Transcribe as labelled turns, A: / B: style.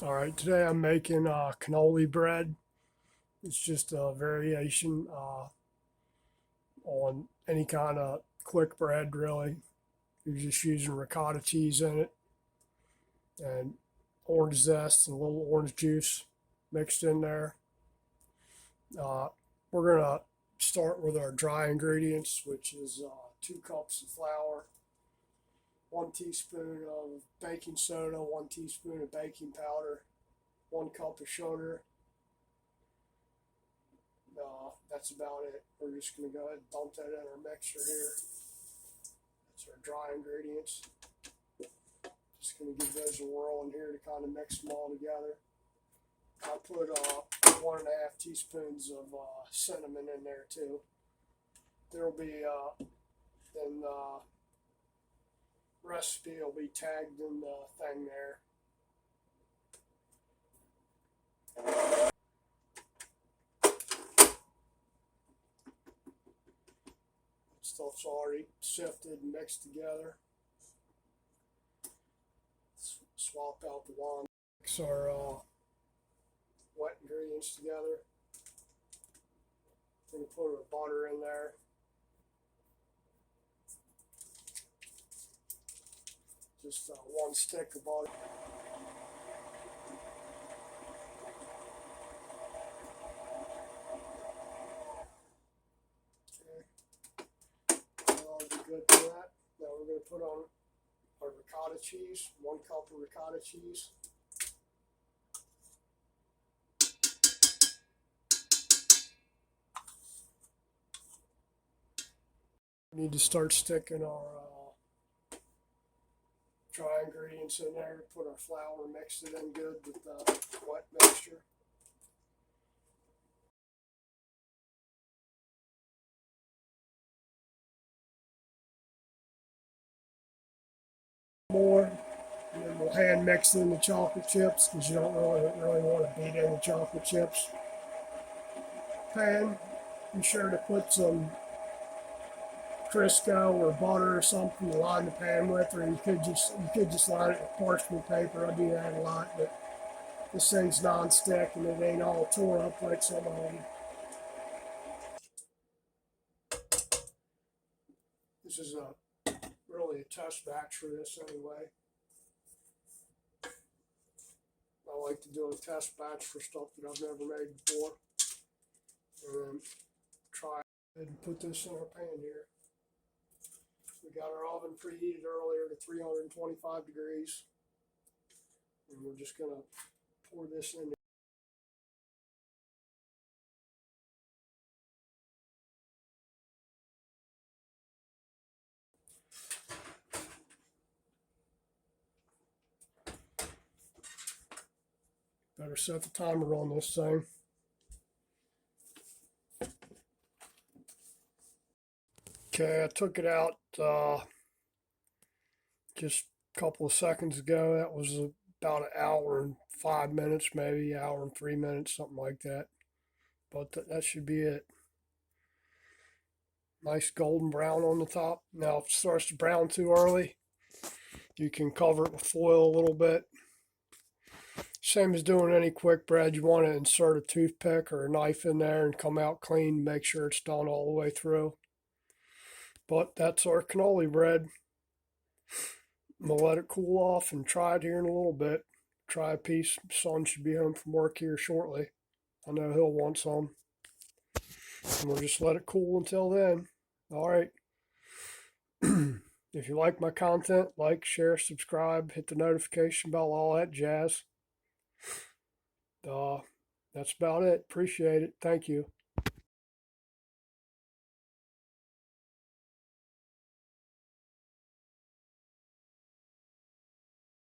A: All right, today I'm making cannoli bread. It's just a variation on any kind of quick bread, really. You're just using ricotta cheese in it and orange zest and a little orange juice mixed in there. Uh, we're going to start with our dry ingredients, which is 2 cups of flour, 1 teaspoon of baking soda, 1 teaspoon of baking powder, 1 cup of sugar. That's about it. We're just going to go ahead and dump that in our mixture here. That's our dry ingredients. Just going to give those a whirl in here to kind of mix them all together. I put 1.5 teaspoons of cinnamon in there too. There'll be then the recipe will be tagged in the thing there. Stuff's already sifted and mixed together. Swap out the wine. Mix our wet ingredients together. We're going to put our butter in there. Just 1 stick of butter. That'll be good for that. Now we're going to put on our ricotta cheese, 1 cup of ricotta cheese. We need to start sticking our dry ingredients in there. Put our flour, mix it in good with the wet mixture. More, and then we'll hand mix in the chocolate chips because you don't really want to beat in the chocolate chips. Pan, be sure to put some Crisco or butter or something to line the pan with, or you could just line it with parchment paper. I do that a lot, but this thing's non-stick and it ain't all tore up like some of them. This is really a test batch for this anyway. I like to do a test batch for stuff that I've never made before. And try it and put this in our pan here. We got our oven preheated earlier to 325 degrees. And we're just going to pour this in. Better set the timer on this thing. Okay, I took it out just a couple of seconds ago. That was about an hour and 5 minutes, maybe an hour and 3 minutes, something like that. But that should be it. Nice golden brown on the top. Now, if it starts to brown too early, you can cover it with foil a little bit. Same as doing any quick bread, you want to insert a toothpick or a knife in there and come out clean, make sure it's done all the way through. But that's our cannoli bread. I'm going to let it cool off and try it here in a little bit. Try a piece. Son should be home from work here shortly. I know he'll want some. And we'll just let it cool until then. All right. If you like my content, like, share, subscribe, hit the notification bell, all that jazz. That's about it. Appreciate it. Thank you.